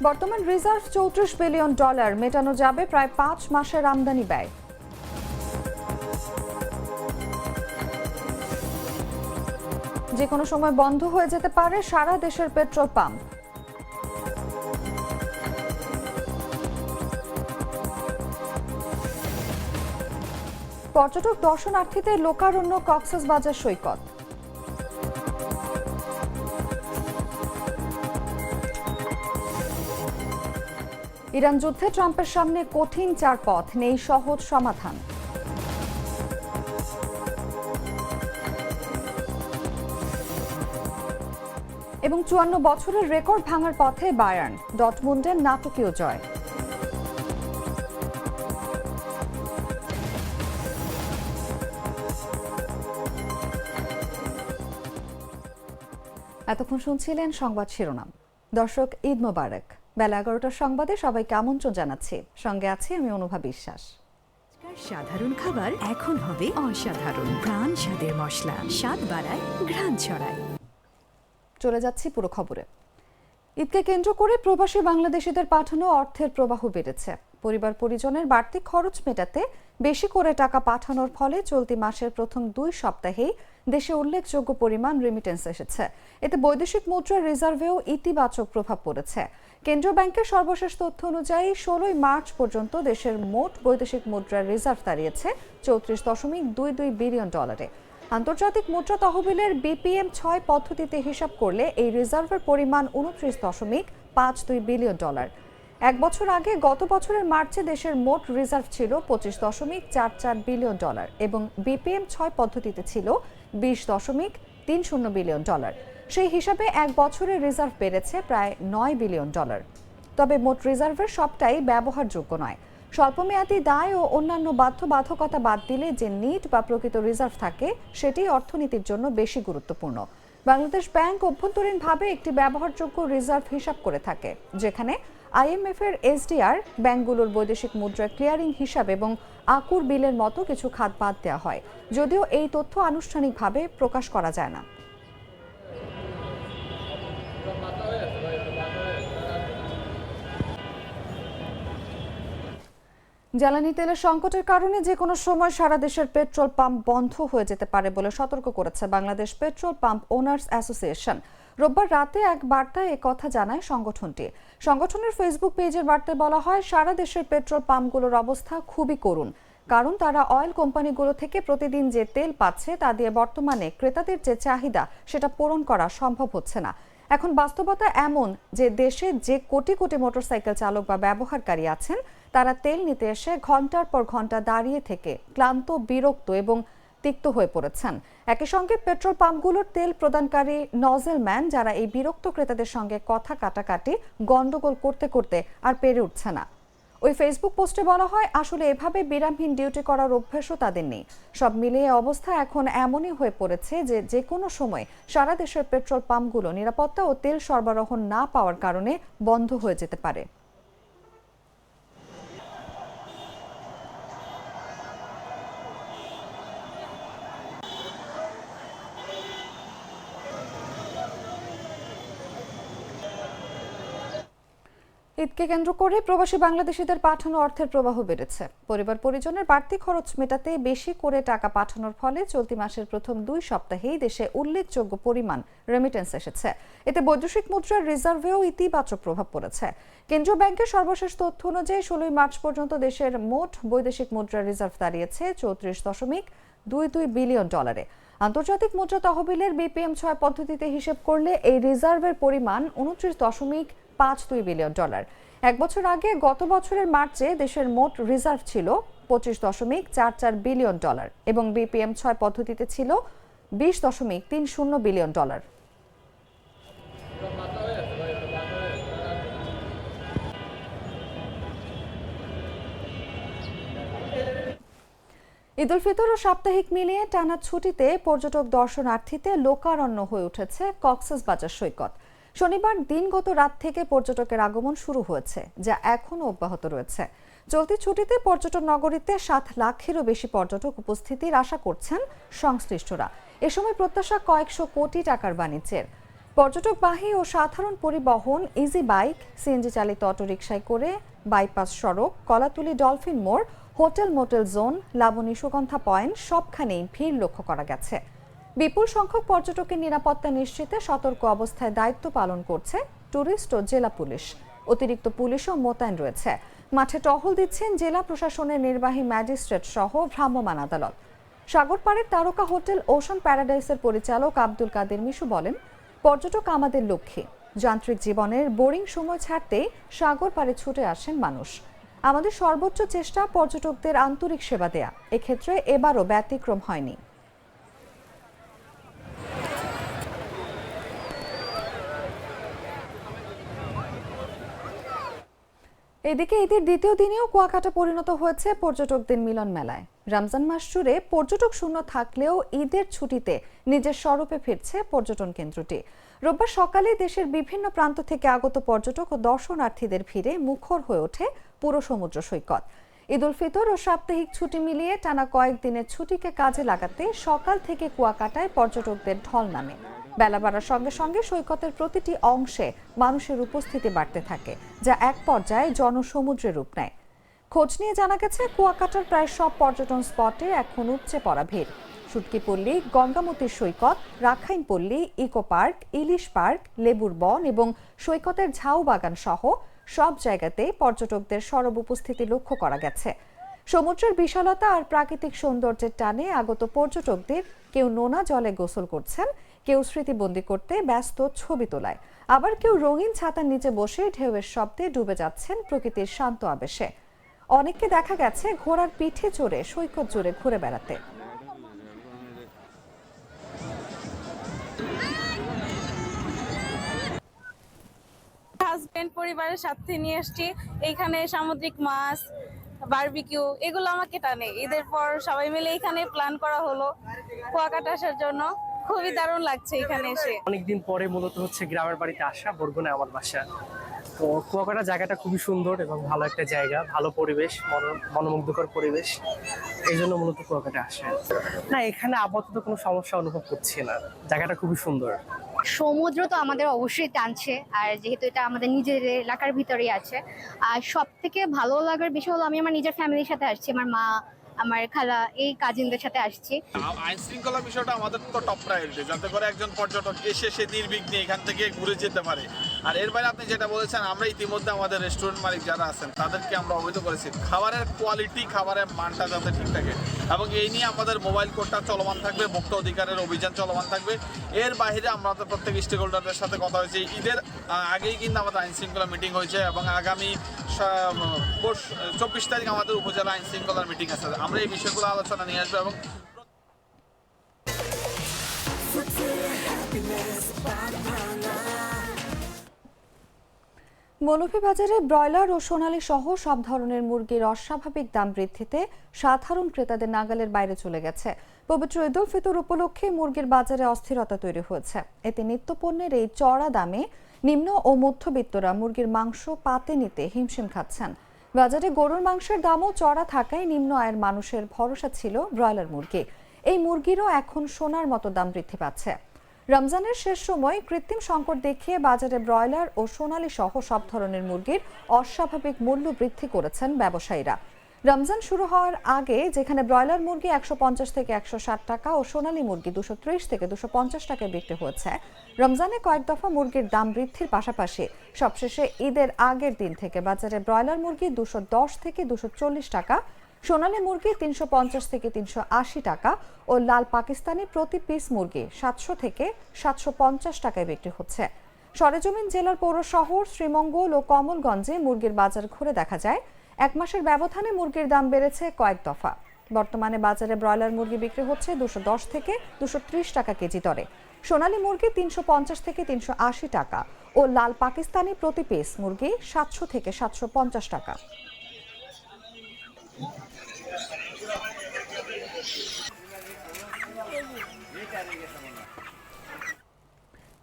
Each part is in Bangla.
বর্তমান রিজার্ভ $34 বিলিয়ন, মেটানো যাবে প্রায় 5 মাসের আমদানি ব্যয়। যে কোনো সময় বন্ধ হয়ে যেতে পারে সারা দেশের পেট্রোল পাম্প। পর্যটক দর্শনার্থীদের লোকারণ্য কক্সবাজার সৈকত। ইরান যুদ্ধে ট্রাম্পের সামনে কঠিন 4 পথ, নেই সহজ সমাধান। এবং 54 বছরের রেকর্ড ভাঙার পথে বায়ার্ন, ডর্টমুন্ডের নাটকীয় জয়। এতক্ষণ শুনছিলেন সংবাদ শিরোনাম। দর্শক, ঈদ মোবারক। বেলা 11টার সংবাদে সবাইকে আমন্ত্রণ জানাচ্ছি। সঙ্গে আছি আমি অনুভা বিশ্বাস। সাধারণ খাবার এখন হবে অসাধারণ। প্রাণ স্বাদের মশলা, স্বাদ বাড়ায়, ঘ্রাণ ছড়ায়। চলে যাচ্ছি পুরো খবরে। ঈদকে কেন্দ্র করে প্রবাসী বাংলাদেশিদের পাঠানো অর্থের প্রবাহ বেড়েছে। পরিবার পরিজনের বাড়তি খরচ মেটাতে বেশি করে টাকা পাঠানোর ফলে চলতি মাসের প্রথম 2 সপ্তাহেই দেশে উল্লেখযোগ্য পরিমাণ রেমিটেন্স এসেছে। এতে বৈদেশিক মুদ্রার রিজার্ভেও ইতিবাচক প্রভাব পড়েছে। কেন্দ্রীয় ব্যাংকের সর্বশেষ তথ্য অনুযায়ী 16 মার্চ পর্যন্ত দেশের মোট বৈদেশিক মুদ্রার রিজার্ভ দাঁড়িয়েছে $34.22 বিলিয়ন। আন্তর্জাতিক মুদ্রা তহবিলের BPM-6 পদ্ধতিতে হিসাব করলে এই রিজার্ভের পরিমাণ $29.52 বিলিয়ন। এক বছর আগে গত বছরের মার্চে দেশের মোট রিজার্ভ ছিল $25.44 বিলিয়ন এবং BPM-6 পদ্ধতিতে ছিল $20.30 বিলিয়ন। সেই হিসাবে এক বছরের রিজার্ভ বেড়েছে প্রায় $9 বিলিয়ন। তবে মোট রিজার্ভের সবটাই ব্যবহারযোগ্য নয়। স্বল্পমেয়াদী দায় ও অন্যান্য বাধ্যবাধকতা বাদ দিলে যে নিট বা প্রকৃত রিজার্ভ থাকে সেটি অর্থনীতির জন্য বেশি গুরুত্বপূর্ণ। বাংলাদেশ ব্যাংক অভ্যন্তরীণভাবে একটি ব্যবহারযোগ্য রিজার্ভ হিসাব করে থাকে, যেখানে IMF এর SDR, ব্যাংকগুলোর বৈদেশিক মুদ্রা ক্লিয়ারিং হিসাব এবং আকুর বিলের মতো কিছু খাত বাদ দেওয়া হয়, যদিও এই তথ্য আনুষ্ঠানিকভাবে প্রকাশ করা যায় না। জ্বালানি তেলের সংকটের কারণে যে কোনো সময় সারা দেশের পেট্রোল পাম্প বন্ধ হয়ে যেতে পারে বলে সতর্ক করেছে Bangladesh petrol pump owners association. রোববার রাতে এক বার্তায় একথা জানায় সংগঠনটি। সংগঠনের ফেসবুক পেজের বার্তায় বলা হয়, সারা দেশের পেট্রোল পাম্পগুলোর অবস্থা খুবই করুণ, কারণ তারা অয়েল কোম্পানিগুলো থেকে প্রতিদিন যে তেল পাচ্ছে তা দিয়ে বর্তমানে ক্রেতাদের যে চাহিদা সেটা পূরণ করা সম্ভব হচ্ছে না। এখন বাস্তবতা এমন যে দেশে যে কোটি কোটি মোটরসাইকেল চালক বা ব্যবহারকারী আছেন, তারা তেল নিতে এসে ঘন্টার পর ঘন্টা দাঁড়িয়ে থেকে ক্লান্ত, বিরক্ত এবং তিক্ত হয়ে পড়েছেন। একই সঙ্গে পেট্রোল পাম্পগুলোর তেল প্রদানকারী নজেল ম্যান, যারা এই বিরক্ত ক্রেতাদের সঙ্গে কথা কাটাকাটি, গন্ডগোল করতে করতে আর পেরে উঠছে না। ওই ফেসবুক পোস্টে বলা হয়, আসলে এভাবে বিরামহীন ডিউটি করার অভ্যাসও তাদের নেই। সব মিলিয়ে অবস্থা এখন এমনই হয়ে পড়েছে যে যে কোনো সময় সারা দেশের পেট্রোল পাম্পগুলো নিরাপত্তা ও তেল সরবরাহ না পাওয়ার কারণে বন্ধ হয়ে যেতে পারে। ঈদকে কেন্দ্র করে প্রবাসী বাংলাদেশিদের পাঠানো অর্থের প্রবাহ বেড়েছে। পরিবার পরিজনের বাড়তি খরচ মেটাতে বেশি করে টাকা পাঠানোর ফলে চলতি মাসের প্রথম 2 সপ্তাহেই দেশে উল্লেখযোগ্য পরিমাণ রেমিটেন্স এসেছে। এতে বৈদেশিক মুদ্রার রিজার্ভেও ইতিবাচক প্রভাব পড়েছে। কেন্দ্রীয় ব্যাংকের সর্বশেষ তথ্য অনুযায়ী 16 মার্চ পর্যন্ত দেশের মোট বৈদেশিক মুদ্রার রিজার্ভ দাঁড়িয়েছে $34.22 বিলিয়ন। আন্তর্জাতিক মুদ্রা তহবিলের BPM-6 পদ্ধতিতে হিসেব করলে এই রিজার্ভের পরিমাণ $29.52 বিলিয়ন। এক বছর আগে গত বছরের মার্চে দেশের মোট রিজার্ভ ছিল $25.44 বিলিয়ন এবং BPM-6 পদ্ধতিতে ছিল $20.30 বিলিয়ন। ঈদ উল ফিতর ও সাপ্তাহিক মিলিয়ে টানা ছুটিতে পর্যটক দর্শনার্থীতে লোকারণ্য হয়ে উঠেছে কক্সবাজার সৈকত। শনিবার দিনগত রাত থেকে পর্যটকের আগমন শুরু হয়েছে, যা এখনও অব্যাহত রয়েছে। চলতি ছুটিতে পর্যটন নগরীতে 7 লাখেরও বেশি পর্যটক উপস্থিতির আশা করছেন সংশ্লিষ্টরা। এ সময় প্রত্যাশা কয়েকশো কোটি টাকার বাণিজ্যের। পর্যটকবাহী ও সাধারণ পরিবহন ইজি বাইক, সিএনজি চালিত অটোরিকশায় করে বাইপাস সড়ক, কলাতুলি ডলফিন মোড়, hotel motel zone, Laboni Sugandha point সবখানেই ভিড় লক্ষ্য করা গেছে। বিপুল সংখ্যক পর্যটকের নিরাপত্তা নিশ্চিতে সতর্ক অবস্থায় দায়িত্ব পালন করছে ট্যুরিস্ট ও জেলা পুলিশ। অতিরিক্ত পুলিশও মোতায়েন রয়েছে। মাঠে টহল দিচ্ছেন জেলা প্রশাসনের নির্বাহী ম্যাজিস্ট্রেট সহ ভ্রাম্যমাণ আদালত। সাগরপাড়ের তারকা হোটেল ওশান প্যারাডাইসের পরিচালক আব্দুল কাদের মিশু বলেন, পর্যটক আমাদের লক্ষ্যে। যান্ত্রিক জীবনের বোরিং সময় ছাড়তে সাগর পাড়ে ছুটে আসেন মানুষ। আমাদের সর্বোচ্চ চেষ্টা পর্যটকদের আন্তরিক সেবা দেয়া। এক্ষেত্রে এবারও ব্যতিক্রম হয়নি। এদিকে ঈদের দ্বিতীয় দিনেও কুয়াকাটা পরিণত হয়েছে পর্যটকদের মিলন মেলায়। রমজান মাস জুড়ে পর্যটক শূন্য থাকলেও ঈদের ছুটিতে নিজের স্বরূপে ফিরছে পর্যটন কেন্দ্রটি। রোববার সকালে দেশের বিভিন্ন প্রান্ত থেকে আগত পর্যটক ও দর্শনার্থীদের ভিড়ে মুখর হয়ে ওঠে পুরো সমুদ্র সৈকত। ঈদ উল ফিতর ও সাপ্তাহিক ছুটি মিলিয়ে টানা কয়েকদিনের ছুটিকে কাজে লাগাতে সকাল থেকে কুয়াকাটায় পর্যটকদের ঢল নামে। বেলা বাড়ার সঙ্গে সঙ্গে সৈকতের প্রতিটি অংশে মানুষের উপস্থিতি বাড়তে থাকে, যা এক পর্যায়ে জনসমুদ্রের রূপ নেয়। খোঁজ নিয়ে জানা গেছে, কুয়াকাটার প্রায় সব পর্যটন স্পটে এখন উপচে পড়া ভিড়। শুটকিপল্লী, গঙ্গামতির সৈকত, রাখাইনপল্লী, ইকো পার্ক, ইলিশ পার্ক, লেবুর বন এবং সৈকতের ঝাউ বাগান সহ সব জায়গাতেই পর্যটকদের সরব উপস্থিতি লক্ষ্য করা গেছে। সমুদ্রের বিশালতা আর প্রাকৃতিক সৌন্দর্যের টানে আগত পর্যটকদের কেউ নোনা জলে গোসল করছেন, কেউ স্মৃতিবন্দী করতে ব্যস্ত ছবি তোলায়, আবার কেউ রঙিন ছাতার নিচে বসে ঢেউয়ের শব্দে ডুবে যাচ্ছেন প্রকৃতির শান্ত আবেশে। অনেককে দেখা গেছে ঘোড়ার পিঠে চড়ে সৈকত জুড়ে ঘুরে বেড়াতে। হাজবেন্ড পরিবারের সাথে নিয়ে আসছি। এইখানে সামুদ্রিক মাছ, বারবিকিউ এগুলো আমাকে টানে। ঈদের পর সবাই মিলে এখানে প্ল্যান করা হলো কুয়াকাটা আসার জন্য। খুবই দারুণ লাগছে এখানে এসে। অনেকদিন পরে মূলত হচ্ছে গ্রামের বাড়িতে আসা, বরগুনায় আমার বাসা। তো কুয়াকাটা জায়গাটা খুবই সুন্দর এবং ভালো একটা জায়গা, ভালো পরিবেশ, মনোমুগ্ধকর পরিবেশ। এই জন্য মূলত কুয়াকাটা আসে। না, এখানে আপাতত কোনো সমস্যা অনুভব করছি না, জায়গাটা খুবই সুন্দর। সমুদ্র তো আমাদের অবশ্যই টানছে, আর যেহেতু এটা আমাদের নিজের এলাকার ভিতরেই আছে। আর সব থেকে ভালো লাগার বিষয় হলো আমি আমার নিজের ফ্যামিলির সাথে আসছি, আমার মা, আমার খালা, এই কাজিনদের সাথে আসছি। আইন শৃঙ্খলা বিষয়টা আমাদের তো টপ প্রায়োরিটি, যাতে করে একজন পর্যটক এসে সে নির্বিঘ্নে এখান থেকে ঘুরে যেতে পারে। আর এর বাইরে আপনি যেটা বলেছেন, আমরা ইতিমধ্যে আমাদের রেস্টুরেন্ট মালিক যারা আছেন তাদেরকে আমরা অবহিত করেছি খাবারের কোয়ালিটি, খাবারের মানটা যাতে ঠিক থাকে, এবং এই নিয়ে আমাদের মোবাইল কোর্টটা চলমান থাকবে, ভোক্তা অধিকারের অভিযান চলমান থাকবে। এর বাইরে আমাদের প্রত্যেক স্টেক হোল্ডারদের সাথে কথা হয়েছে। ঈদের আগেই কিন্তু আমাদের আইন শৃঙ্খলা মিটিং হয়েছে এবং আগামী 24 তারিখ আমাদের উপজেলা আইন শৃঙ্খলার মিটিং আছে। আমরা এই বিষয়গুলো আলোচনা নিয়ে আসবো এবং মৌলভীবাজারে ব্রয়লার ও সোনালী সহ সব ধরনের মুরগির অস্বাভাবিক দাম বৃদ্ধিতে সাধারণ ক্রেতাদের নাগালের বাইরে চলে গেছে। পবিত্র ঈদ উল ফিতর উপলক্ষে মুরগির বাজারে অস্থিরতা তৈরি হয়েছে। এতে নিত্যপণ্যের এই চড়া দামে নিম্ন ও মধ্যবিত্তরা মুরগির মাংস পাতে নিতে হিমশিম খাচ্ছেন। বাজারে গরুর মাংসের দামও চড়া থাকায় নিম্ন আয়ের মানুষের ভরসা ছিল ব্রয়লার মুরগি। এই মুরগিরও এখন সোনার মতো দাম বৃদ্ধি পাচ্ছে। রমজানের শেষ সময় কৃত্রিম সংকট দেখিয়ে বাজারে ব্রয়লার ও সোনালী সহ সব ধরনের মুরগির অস্বাভাবিক মূল্য বৃদ্ধি করেছেন ব্যবসায়ীরা। রমজান শুরু হওয়ার আগে যেখানে ব্রয়লার মুরগি 150 থেকে 160 টাকা ও সোনালী মুরগি 230 থেকে 250 টাকায় বিক্রি হয়েছে, রমজানে কয়েক দফা মুরগির দাম বৃদ্ধির পাশাপাশি সবশেষে ঈদের আগের দিন থেকে বাজারে ব্রয়লার মুরগি 210 থেকে 240 টাকা, সোনালী মুরগি 350 থেকে 380 টাকা ও লাল পাকিস্তানি প্রতি পিস মুরগি 700 থেকে 750 টাকায় বিক্রি হচ্ছে। সরেজমিন জেলার পৌর শহর শ্রীমঙ্গল ও কমলগঞ্জে মুরগির বাজার ঘুরে দেখা যায়, এক মাসের ব্যবধানে মুরগির দাম বেড়েছে কয়েক দফা। বর্তমানে বাজারে ব্রয়লার মুরগি বিক্রি হচ্ছে 210 থেকে 230 টাকা কেজি দরে, সোনালী মুরগি 350 থেকে 380 টাকা ও লাল পাকিস্তানি প্রতি পিস মুরগি 700 থেকে 750 টাকা।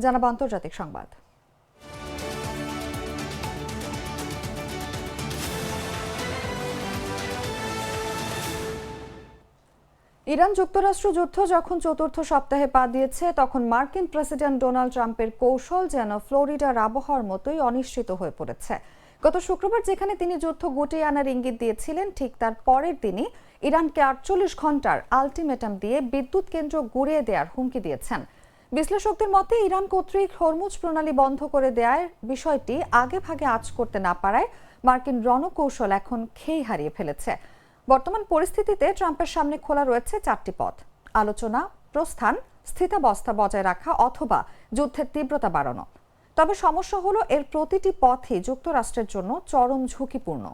জানাবো আন্তর্জাতিক সংবাদ। ইরান যুক্তরাষ্ট্র যুদ্ধ যখন চতুর্থ সপ্তাহে পা দিয়েছে তখন মার্কিন প্রেসিডেন্ট ডোনাল্ড ট্রাম্পের কৌশল যেন ফ্লোরিডার আবহাওয়ার মতোই অনিশ্চিত হয়ে পড়েছে। গত শুক্রবার যেখানে তিনি যুদ্ধ গুটিয়ে আনার ইঙ্গিত দিয়েছিলেন, ঠিক তার পরের দিনই ইরানকে 48 ঘন্টার আলটিমেটাম দিয়ে বিদ্যুৎ কেন্দ্র গুঁড়িয়ে দেওয়ার হুমকি দিয়েছেন। বিশ্লেষকদের মতে ইরান কর্তৃক হরমুজ প্রণালী বন্ধ করে দেওয়ার বিষয়টি আগে ভাগে আঁচ করতে না পারায় মার্কিন রণকৌশল এখন খেই হারিয়ে ফেলেছে। বর্তমান পরিস্থিতিতে ট্রাম্পের সামনে খোলা রয়েছে 4টি পথ: আলোচনা, প্রস্থান, স্থিতাবস্থা বজায় রাখা অথবা যুদ্ধের তীব্রতা বাড়ানো। তবে সমস্যা হলো এর প্রতিটি পথই যুক্তরাষ্ট্রের জন্য চরম ঝুঁকিপূর্ণ।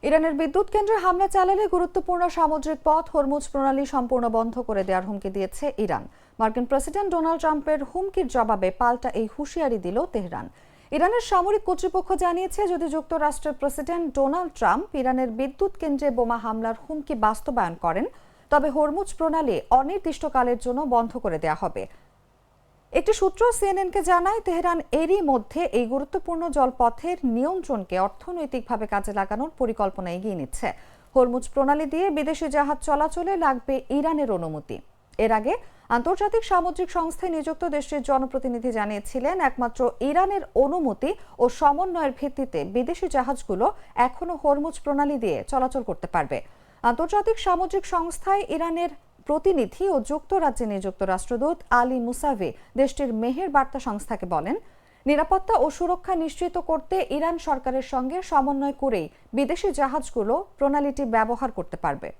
ইরানের বিদ্যুৎ কেন্দ্রে হামলা চালালে গুরুত্বপূর্ণ সামুদ্রিক পথ হরমুজ প্রণালী সম্পূর্ণ বন্ধ করে দেওয়ার হুমকি দিয়েছে ইরান। মার্কিন প্রেসিডেন্ট ডোনাল্ড ট্রাম্পের হুমকির জবাবে পাল্টা এই হুঁশিয়ারি দিল তেহরান। ইরানের সামরিক কর্তৃপক্ষ জানিয়েছে, যদি যুক্তরাষ্ট্রের প্রেসিডেন্ট ডোনাল্ড ট্রাম্প ইরানের বিদ্যুৎ কেন্দ্রে বোমা হামলার হুমকি বাস্তবায়ন করেন তবে হরমুজ প্রণালী অনির্দিষ্টকালের জন্য বন্ধ করে দেওয়া হবে। একটি সূত্র সিএনএনকে জানায়, তেহরান এরই মধ্যে এই গুরুত্বপূর্ণ জলপথের নিয়ন্ত্রণকে অর্থনৈতিকভাবে কাজে লাগানোর পরিকল্পনা এগিয়ে নিচ্ছে। হরমুজ প্রণালী দিয়ে বিদেশি জাহাজ চলাচলে লাগবে ইরানের অনুমতি। এর আগে আন্তর্জাতিক সামুদ্রিক সংস্থায় নিযুক্ত দেশটির জনপ্রতিনিধি জানিয়েছিলেন, একমাত্র ইরানের অনুমতি ও সমন্বয়ের ভিত্তিতে বিদেশি জাহাজগুলো এখনো হরমুজ প্রণালী দিয়ে চলাচল করতে পারবে। আন্তর্জাতিক সামুদ্রিক সংস্থায় ইরানের প্রতিনিধি ও যুক্তরাজ্যে নিযুক্ত রাষ্ট্রদূত আলী মুসাভি দেশটির মেহের বার্তা সংস্থাকে বলেন, নিরাপত্তা ও সুরক্ষা নিশ্চিত করতে ইরান সরকারের সঙ্গে সমন্বয় করেই বিদেশি জাহাজগুলো প্রণালীটি ব্যবহার করতে পারবে।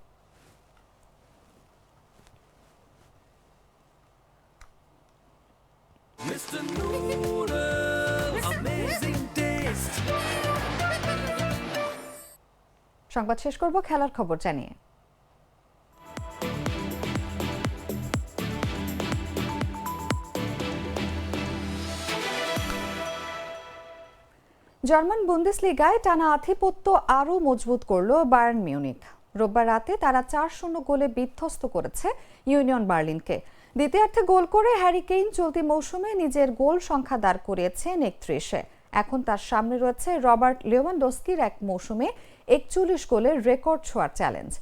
সংবাদ শেষ করব খেলার খবর জানিয়ে। জার্মান বুন্দেসলিগায় টানা আধিপত্য আরও মজবুত করল বায়ার্ন মিউনিখ। রোববার রাতে তারা 4-0 গোলে বিধ্বস্ত করেছে ইউনিয়ন বার্লিনকে। দ্বিতীয়ার্ধে গোল করে হ্যারি কেইন চলতি মৌসুমে নিজের গোল সংখ্যা দাঁড় করিয়েছেন 31-এ। এখন তার সামনে রয়েছে রবার্ট লেভানডস্কির এক মৌসুমে 41 গোলের রেকর্ড ছোঁয়ার চ্যালেঞ্জ।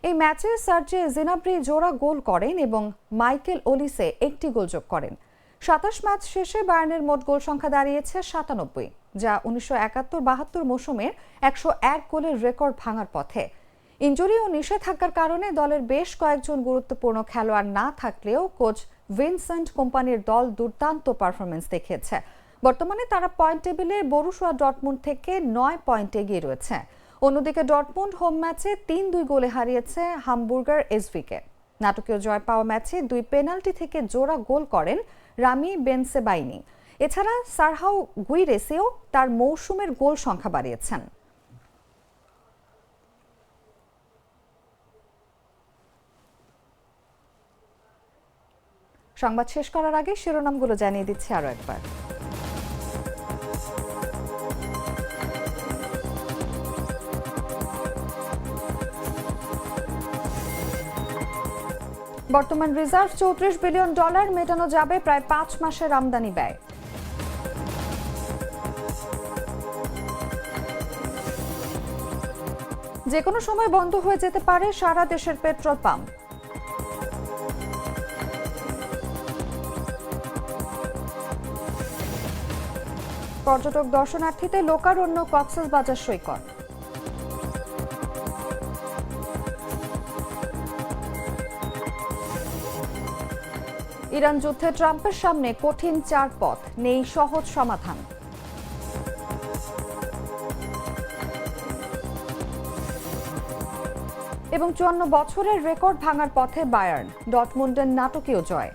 এই ম্যাচে সার্জে জিনাব্রি জোড়া গোল করেন এবং মাইকেল ওলিসে একটি গোল যোগ করেন। 27 ম্যাচ শেষে বায়ার্নের মোট গোল সংখ্যা দাঁড়িয়েছে 97, যা 1971-72 মৌসুমের 101 গোলের রেকর্ড ভাঙার পথে। ইনজুরি ও নিষেধাজ্ঞার কারণে দলের বেশ কয়েকজন গুরুত্বপূর্ণ খেলোয়াড় না থাকলেও কোচ ভিনসেন্ট কোম্পানির দল দুর্দান্ত পারফরমেন্স দেখিয়েছে। বর্তমানে তারা পয়েন্ট টেবিলে বরুসিয়া ডর্টমুন্ড থেকে 9 পয়েন্ট এগিয়ে রয়েছে। অন্যদিকে ডর্টমুন্ড হোম ম্যাচে 3-2 গোলে হারিয়েছে হামবুর্গার এসভিকে। নাটকীয় জয় পাওয়া ম্যাচে 2 পেনাল্টি থেকে জোড়া গোল করেন রামি বেনসেবাইনি। এছাড়া সারহাউ গুইরেসেও তার মৌসুমের গোল সংখ্যা বাড়িয়েছেন। সংবাদ শেষ করার আগে শিরোনামগুলো জানিয়ে দিচ্ছি আরো একবার। বর্তমান রিজার্ভ $34 বিলিয়ন, মেটানো যাবে প্রায় 5 মাসের আমদানি ব্যয়। যে কোনো সময় বন্ধ হয়ে যেতে পারে সারা দেশের পেট্রোল পাম্প। পর্যটক দর্শনার্থীতে লোকারণ্য কক্সবাজার সৈকত। ইরান যুদ্ধে ট্রাম্পের সামনে কঠিন 4 পথ, নেই সহজ সমাধান। এবং 54 বছরের রেকর্ড ভাঙার পথে বায়ার্ন, ডর্টমুন্ডের নাটকীয় জয়।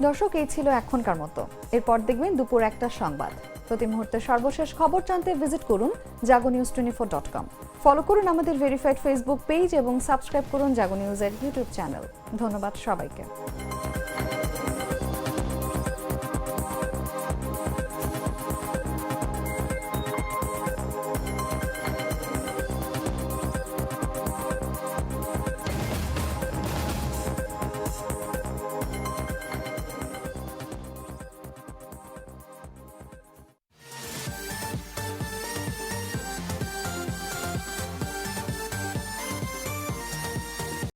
দর্শক, এই ছিল এখনকার মতো। এরপর দেখবেন দুপুর 1টার সংবাদ। প্রতি মুহূর্তে সর্বশেষ খবর জানতে ভিজিট করুন jagonews24.com। ফলো করুন আমাদের ভেরিফাইড ফেসবুক পেজ এবং সাবস্ক্রাইব করুন জাগো নিউজের ইউটিউব চ্যানেল। ধন্যবাদ সবাইকে।